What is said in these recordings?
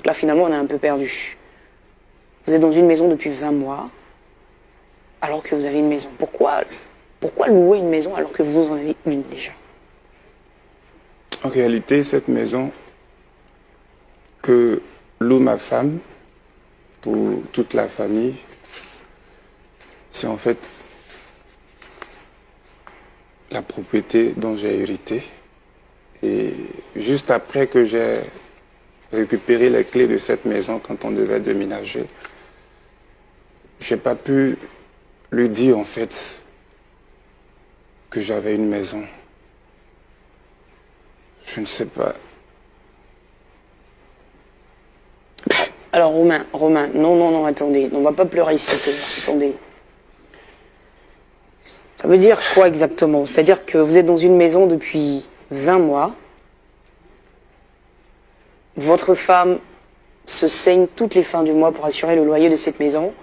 là, finalement, on est un peu perdu. Vous êtes dans une maison depuis 20 mois, alors que vous avez une maison. Pourquoi louer une maison alors que vous en avez une déjà? En réalité, cette maison que loue ma femme pour toute la famille, c'est en fait la propriété dont j'ai hérité. Et juste après que j'ai récupéré les clés de cette maison quand on devait déménager, j'ai pas pu lui dire en fait que j'avais une maison. Je ne sais pas. Alors Romain, non, attendez, on va pas pleurer ici, attendez. Ça veut dire quoi exactement? C'est-à-dire que vous êtes dans une maison depuis 20 mois, votre femme se saigne toutes les fins du mois pour assurer le loyer de cette maison,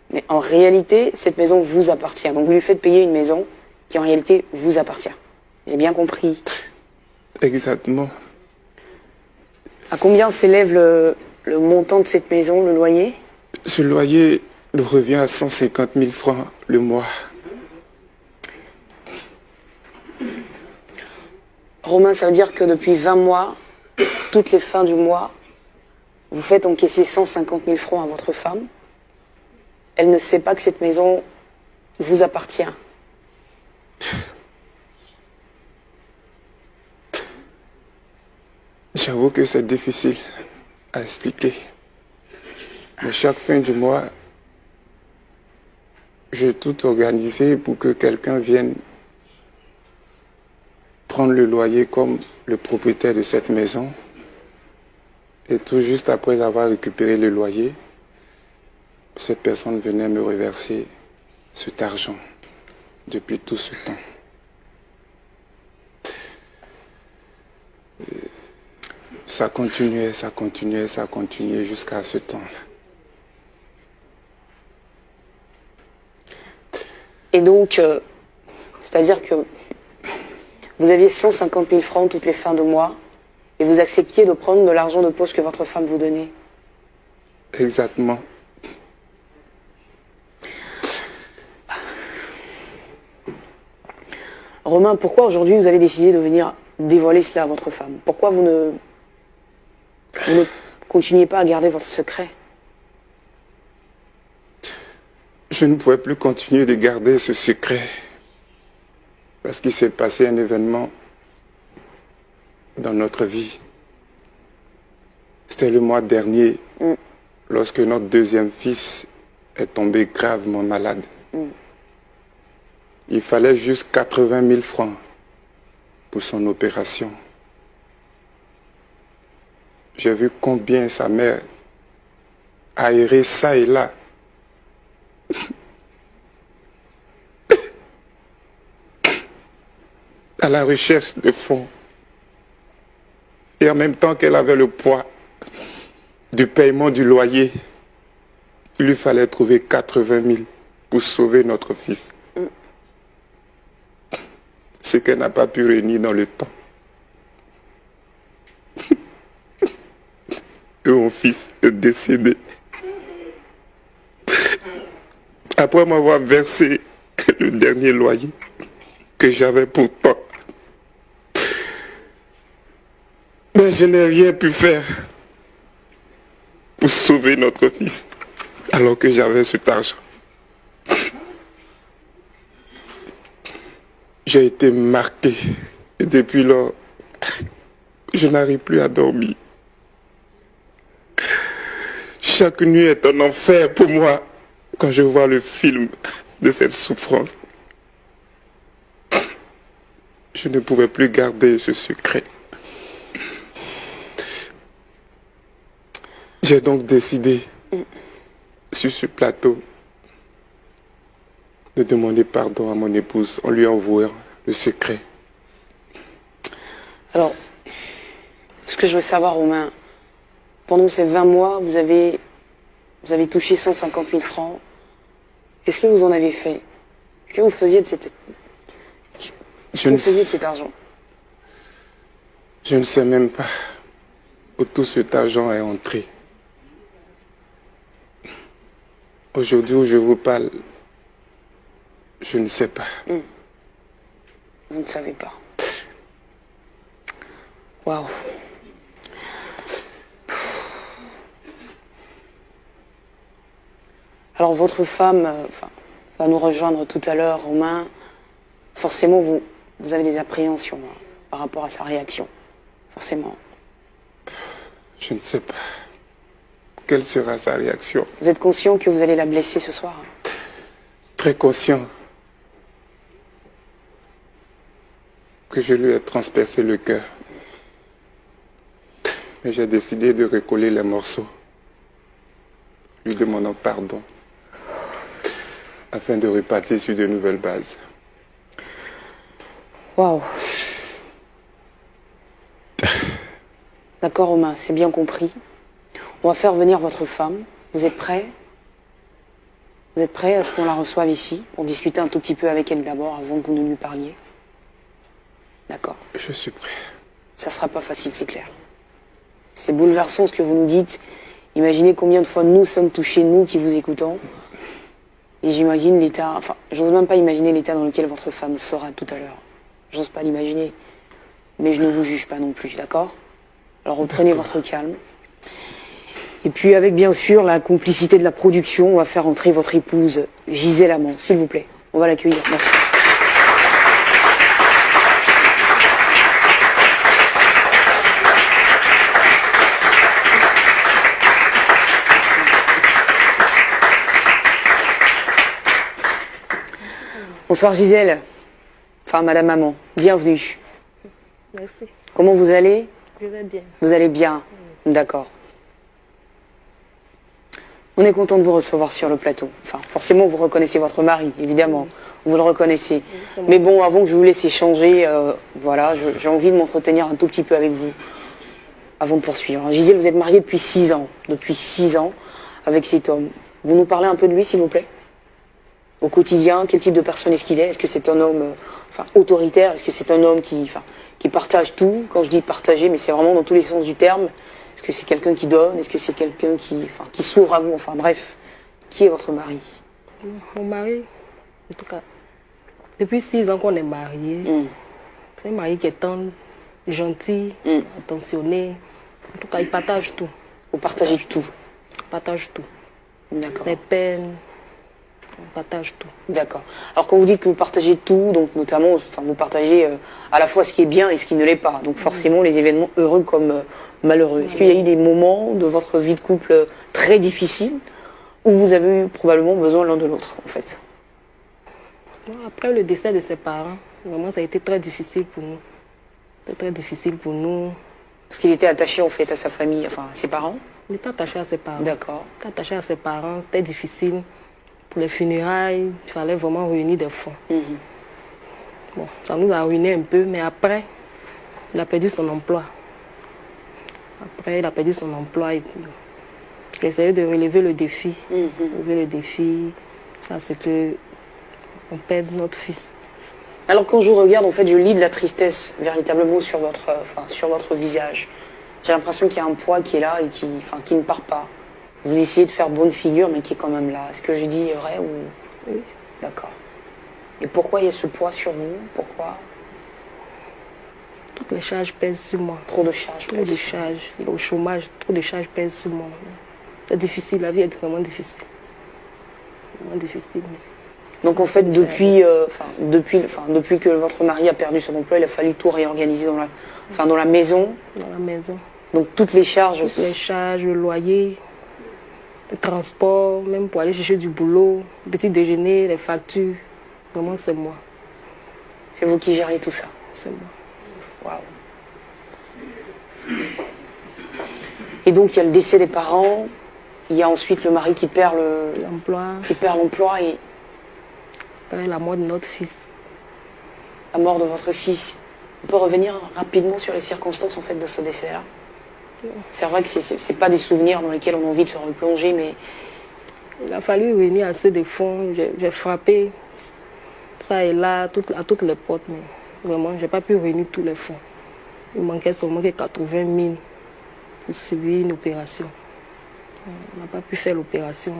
mais en réalité, cette maison vous appartient. Donc vous lui faites payer une maison qui en réalité vous appartient. J'ai bien compris. Exactement. À combien s'élève le montant de cette maison, le loyer? Ce loyer nous revient à 150 000 francs le mois. Romain, ça veut dire que depuis 20 mois, toutes les fins du mois, vous faites encaisser 150 000 francs à votre femme. Elle ne sait pas que cette maison vous appartient. J'avoue que c'est difficile à expliquer. Mais chaque fin du mois, j'ai tout organisé pour que quelqu'un vienne prendre le loyer comme le propriétaire de cette maison. Et tout juste après avoir récupéré le loyer, cette personne venait me reverser cet argent depuis tout ce temps. Et ça continuait jusqu'à ce temps-là. Et donc, c'est-à-dire que vous aviez 150 000 francs toutes les fins de mois et vous acceptiez de prendre de l'argent de poche que votre femme vous donnait. Exactement. Romain, pourquoi aujourd'hui vous avez décidé de venir dévoiler cela à votre femme? Pourquoi vous ne continuez pas à garder votre secret? Je ne pouvais plus continuer de garder ce secret parce qu'il s'est passé un événement dans notre vie. C'était le mois dernier, lorsque notre deuxième fils est tombé gravement malade. Il fallait juste 80 000 francs pour son opération. J'ai vu combien sa mère a erré ça et là. À la recherche de fonds. Et en même temps qu'elle avait le poids du paiement du loyer, il lui fallait trouver 80 000 pour sauver notre fils. Ce qu'elle n'a pas pu réunir dans le temps. Et mon fils est décédé. Après m'avoir versé le dernier loyer que j'avais pourtant. Mais je n'ai rien pu faire pour sauver notre fils alors que j'avais cet argent. J'ai été marqué et depuis lors, je n'arrive plus à dormir. Chaque nuit est un enfer pour moi quand je vois le film de cette souffrance. Je ne pouvais plus garder ce secret. J'ai donc décidé, sur ce plateau, de demander pardon à mon épouse en lui envoyant le secret. Alors, ce que je veux savoir, Romain, pendant ces 20 mois, vous avez touché 150 000 francs. Qu'est-ce que vous en avez fait? Qu'est-ce que vous faisiez de cet argent? Je ne sais même pas. où tout cet argent est entré. Aujourd'hui où je vous parle, je ne sais pas. Vous ne savez pas. Waouh. Alors votre femme va nous rejoindre tout à l'heure, Romain. Forcément, vous avez des appréhensions par rapport à sa réaction. Forcément. Je ne sais pas. Quelle sera sa réaction? Vous êtes conscient que vous allez la blesser ce soir? Très conscient que je lui ai transpercé le cœur. Mais j'ai décidé de recoller les morceaux, lui demandant pardon, afin de repartir sur de nouvelles bases. Waouh. D'accord, Romain, c'est bien compris. On va faire venir votre femme. Vous êtes prêts? Vous êtes prêts à ce qu'on la reçoive ici, pour discuter un tout petit peu avec elle d'abord, avant que vous ne lui parliez? D'accord. Je suis prêt. Ça sera pas facile, c'est clair. C'est bouleversant ce que vous nous dites. Imaginez combien de fois nous sommes touchés, nous qui vous écoutons. Et j'imagine l'état, enfin, j'ose même pas imaginer l'état dans lequel votre femme sera tout à l'heure. J'ose pas l'imaginer. Mais je ne vous juge pas non plus, d'accord? Alors reprenez votre calme. Et puis avec bien sûr la complicité de la production, on va faire entrer votre épouse Gisèle Amand, s'il vous plaît. On va l'accueillir, merci. Bonsoir Gisèle, enfin Madame Amand, bienvenue. Merci. Comment vous allez? Je vais bien. Vous allez bien? D'accord. On est content de vous recevoir sur le plateau. Enfin, forcément, vous reconnaissez votre mari, évidemment. Vous le reconnaissez. Mais bon, avant que je vous laisse échanger, voilà, j'ai envie de m'entretenir un tout petit peu avec vous, avant de poursuivre. Gisèle, vous êtes mariée depuis 6 ans. Depuis 6 ans, avec cet homme. Vous nous parlez un peu de lui, s'il vous plaît? Au quotidien, quel type de personne est-ce qu'il est? Est-ce que c'est un homme autoritaire? Est-ce que c'est un homme qui partage tout? Quand je dis partager, mais c'est vraiment dans tous les sens du terme. Est-ce que c'est quelqu'un qui donne? Est-ce que c'est quelqu'un qui s'ouvre à vous? Enfin bref, qui est votre mari? Mon mari, en tout cas, depuis 6 ans qu'on est mariés, c'est un mari qui est tendre, gentil, attentionné. En tout cas, il partage tout. Vous partagez tout? Il partage tout. D'accord. Les peines, on partage tout. D'accord. Alors quand vous dites que vous partagez tout, donc notamment, vous partagez à la fois ce qui est bien et ce qui ne l'est pas. Donc forcément les événements heureux comme malheureux. Est-ce qu'il y a eu des moments de votre vie de couple très difficiles où vous avez eu probablement besoin l'un de l'autre, en fait? Après le décès de ses parents, vraiment ça a été très difficile pour nous. C'était très difficile pour nous. Parce qu'il était attaché en fait à sa famille, enfin à ses parents? Il était attaché à ses parents. D'accord. Il était attaché à ses parents, c'était difficile. Pour les funérailles, il fallait vraiment réunir des fonds. Bon, ça nous a ruiné un peu, mais après, il a perdu son emploi. Après, il a perdu son emploi et puis il a essayé de relever le défi. Relever le défi, ça c'est que on perd notre fils. Alors quand je vous regarde, en fait, je lis de la tristesse véritablement sur votre visage. J'ai l'impression qu'il y a un poids qui est là et qui ne part pas. Vous essayez de faire bonne figure, mais qui est quand même là. Est-ce que je dis vrai ou... Oui. D'accord. Et pourquoi il y a ce poids sur vous? Pourquoi? Toutes les charges pèsent sur moi. Trop de charges. Trop de charges. Il est au chômage, trop de charges pèsent sur moi. C'est difficile, la vie est vraiment difficile. Vraiment difficile. Donc en fait, depuis que votre mari a perdu son emploi, il a fallu tout réorganiser dans la maison. Dans la maison. Donc toutes les charges... Toutes les charges, le loyer, le transport, même pour aller chercher du boulot, le petit déjeuner, les factures. Vraiment, c'est moi. C'est vous qui gérez tout ça? C'est moi. Waouh. Et donc il y a le décès des parents, il y a ensuite le mari qui perd l'emploi et après la mort de notre fils. La mort de votre fils. On peut revenir rapidement sur les circonstances en fait de ce décès-là? C'est vrai que c'est pas des souvenirs dans lesquels on a envie de se replonger, mais... Il a fallu réunir assez de fonds. J'ai frappé ça et là, à toutes les portes, mais vraiment, j'ai pas pu réunir tous les fonds. Il manquait seulement que 80 000 pour subir une opération. On n'a pas pu faire l'opération.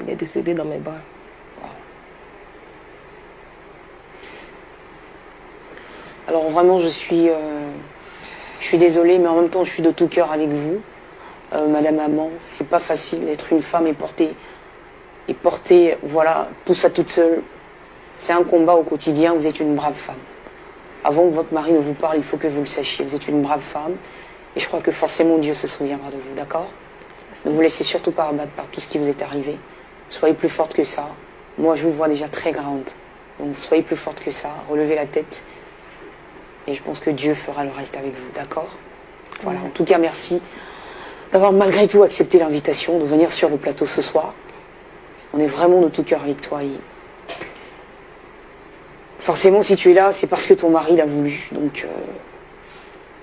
Il est décédé dans mes bras. Alors vraiment, je suis désolée, mais en même temps, je suis de tout cœur avec vous. Madame Amand, c'est pas facile d'être une femme et porter, voilà, tout ça toute seule. C'est un combat au quotidien, vous êtes une brave femme. Avant que votre mari ne vous parle, il faut que vous le sachiez. Vous êtes une brave femme, et je crois que forcément Dieu se souviendra de vous, d'accord? Ne vous laissez surtout pas abattre par tout ce qui vous est arrivé. Soyez plus forte que ça. Moi, je vous vois déjà très grande. Donc, soyez plus forte que ça. Relevez la tête. Et je pense que Dieu fera le reste avec vous, d'accord? Voilà, en tout cas, merci d'avoir malgré tout accepté l'invitation de venir sur le plateau ce soir. On est vraiment de tout cœur avec toi. Et forcément, si tu es là, c'est parce que ton mari l'a voulu. Donc,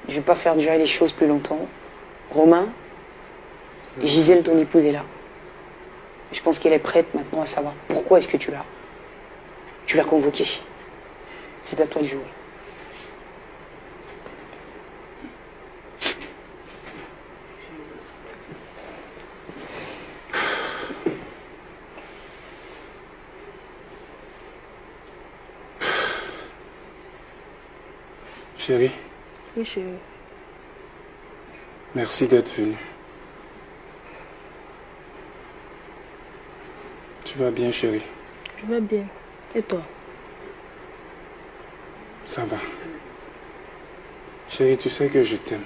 je ne vais pas faire durer les choses plus longtemps. Romain, Gisèle, ton épouse, est là. Je pense qu'elle est prête maintenant à savoir pourquoi est-ce que tu l'as convoquée. C'est à toi de jouer. Chérie, Oui, chérie. merci d'être venue. Tu vas bien, chérie? Je vais bien. Et toi? Ça va. Chérie, tu sais que je t'aime.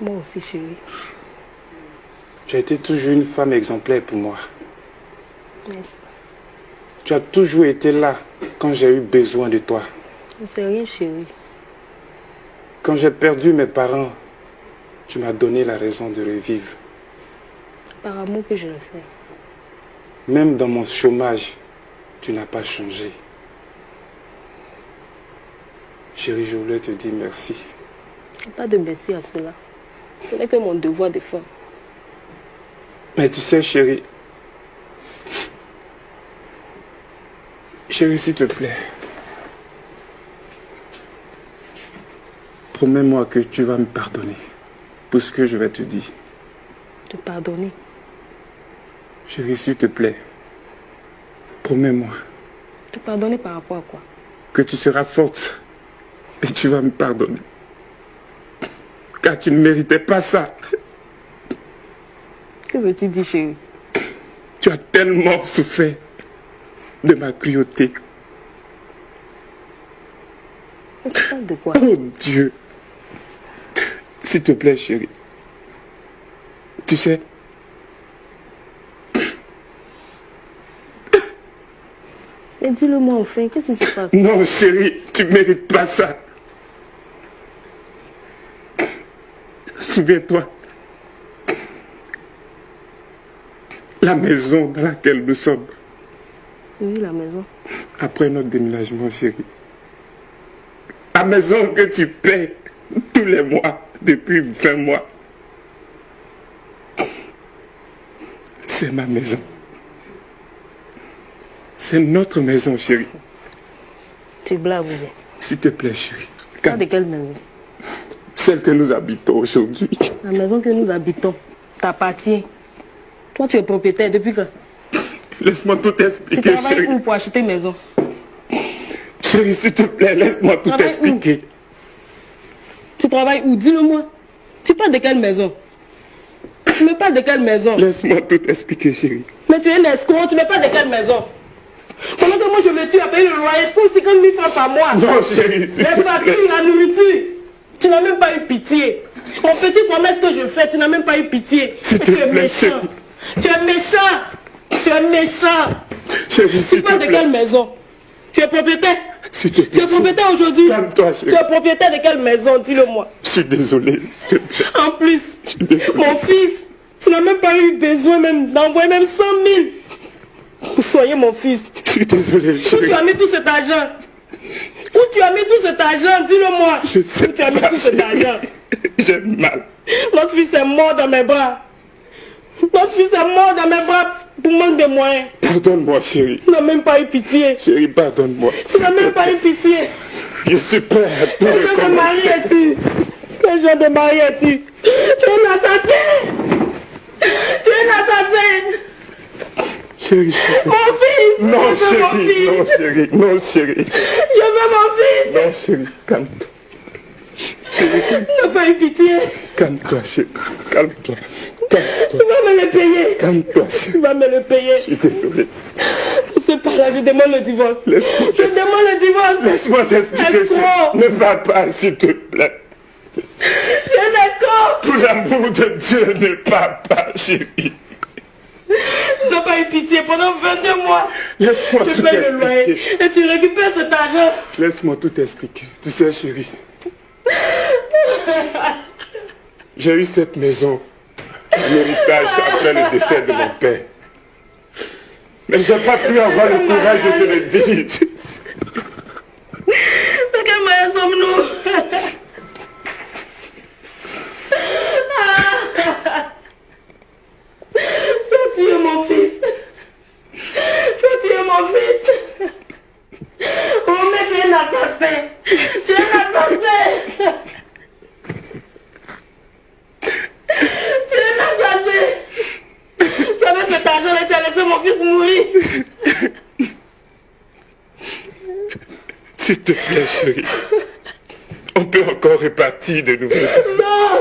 Moi aussi, chérie. Tu as été toujours une femme exemplaire pour moi. Merci. Tu as toujours été là quand j'ai eu besoin de toi. Ne sais rien, chérie. Quand j'ai perdu mes parents, tu m'as donné la raison de revivre. Par amour que je le fais. Même dans mon chômage, tu n'as pas changé. Chérie, je voulais te dire merci. Pas de merci à cela. Ce n'est que mon devoir de femme. Mais tu sais, chérie, s'il te plaît, promets-moi que tu vas me pardonner pour ce que je vais te dire. Te pardonner? Chérie, s'il te plaît, promets-moi. Te pardonner par rapport à quoi? Que tu seras forte et tu vas me pardonner. Car tu ne méritais pas ça. Que veux-tu dire, chérie? Tu as tellement souffert de ma cruauté. Tu parles de quoi? Oh Dieu. S'il te plaît, chérie. Tu sais, Mais dis-le-moi enfin, qu'est-ce qui se passe? non, chérie, tu ne mérites pas ça. Souviens-toi. La maison dans laquelle nous sommes. Oui, la maison. Après notre déménagement, chérie. La maison que tu paies tous les mois, depuis 20 mois. C'est ma maison. C'est notre maison, chérie. Tu blagues ou bien? S'il te plaît, chérie. Parle de quelle maison? Celle que nous habitons aujourd'hui. La maison que nous habitons t'appartient. Toi, tu es propriétaire depuis quand? Laisse-moi tout Tu expliquer, travailles chérie. où pour acheter une maison? Chérie, s'il te plaît, laisse-moi tout Travaille expliquer. Tu travailles où? Dis-le-moi. Tu parles de quelle maison? Tu me parles de quelle maison? Laisse-moi tout expliquer, chérie. Mais tu es un escroc, tu me parles de quelle maison? Pendant que moi je me tue à payer le loyer 150 000 francs par mois. Non, chérie, s'il Les te plaît. factures, la nourriture. Tu n'as même pas eu pitié. Mon petit promesse que je fais, tu n'as même pas eu pitié. S'il te Tu es plaît, méchant. chérie. Tu es méchant. Tu es méchant. Chérie, Tu s'il te parles de plaît. quelle maison? Tu es propriétaire? S'il te Tu plaît. es propriétaire aujourd'hui? Calme-toi, Tu chérie. es propriétaire de quelle maison? Dis-le-moi. Je suis désolé, s'il te plaît. En plus, Je suis désolé. mon fils, tu n'as même pas eu besoin même d'envoyer même 100 000 pour soigner mon fils. Je suis désolé, Où tu chérie. as mis tout cet argent? Où tu as mis tout cet argent? Dis-le-moi. Je sais Où tu as mis pas, tout cet chérie. argent? J'ai mal. Notre fils est mort dans mes bras. Notre fils est mort dans mes bras pour manque de moyens. Pardonne-moi, chérie. Tu n'as même pas eu pitié. Chérie, pardonne-moi. Tu n'as même pas eu pitié. Je suis prêt à tout Quel recommencer. mari es-tu? Quel genre de mari es-tu? Tu es un assassin! Tu es un assassin! Chérie. Mon fils! Non, Je veux mon chérie. fils! Non, chérie. Non, chérie. Je veux mon fils! Non, chérie. Calme-toi. N'aie pas eu pitié! Calme-toi, chérie. Calme-toi. Tu vas me le payer! Calme-toi, Tu chérie. vas me le payer! Je suis désolé. C'est pas là, je demande le divorce! Laisse-moi Je demande le divorce! Laisse-moi t'expliquer, Escroc. chérie. Ne va pas, s'il te plaît. Tu es un escroc! Pour l'amour de Dieu, ne pars pas, chérie. N'as pas eu pitié pendant 22 mois! Laisse-moi Je tout paye le loyer expliquer. et tu récupères cet argent! Laisse-moi tout expliquer. Tu sais, chérie. J'ai eu cette maison, un héritage après le décès de mon père. Mais j'ai pas pu avoir le courage de te le dire. De quelle manière sommes-nous? Tu as tué mon fils. Tu as tué mon fils. Oh, mais tu es un assassin. Tu es un assassin. Tu es un assassin. Tu avais cet argent et tu as laissé mon fils mourir. S'il te plaît, chérie. On peut encore répartir de nouveau. Non.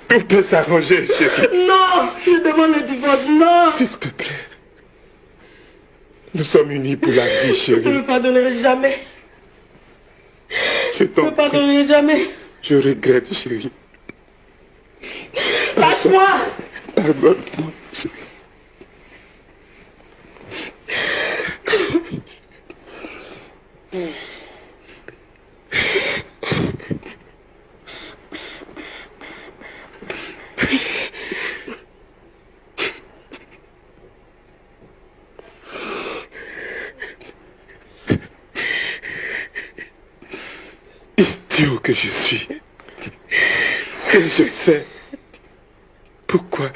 Tout peut s'arranger, chérie. Non. Je demande le divorce. Non. S'il te plaît. Nous sommes unis pour la vie, Je ne chérie. me pardonnerai jamais. Je Je ne t'en me prie. pardonnerai jamais. Je regrette, chérie. Lâche-moi. Pardonne-moi, chérie. Idiot que je suis. Que je fais. Pourquoi?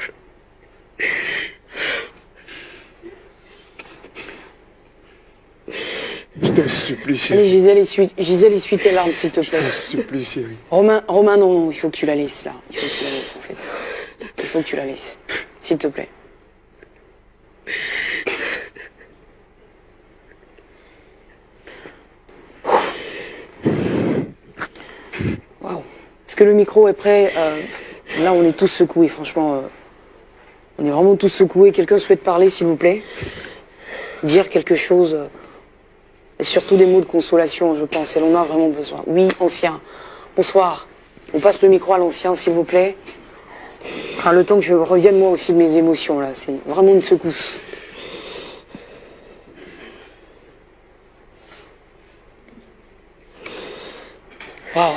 Je te supplie, Allez, chérie. Gisèle, essuie tes larmes, s'il te Je plaît. te supplie, chérie. Romain, non, il faut que tu la laisses, là. Il faut que tu la laisses, en fait. Il faut que tu la laisses. S'il te plaît. Waouh. Est-ce que le micro est prêt? Là, on est tous secoués, franchement. On est vraiment tous secoués. Quelqu'un souhaite parler, s'il vous plaît? Dire quelque chose. Et surtout des mots de consolation, je pense. Elle en a vraiment besoin. Oui, ancien. Bonsoir. On passe le micro à l'ancien, s'il vous plaît. Enfin, le temps que je revienne moi aussi de mes émotions, là. C'est vraiment une secousse. Waouh.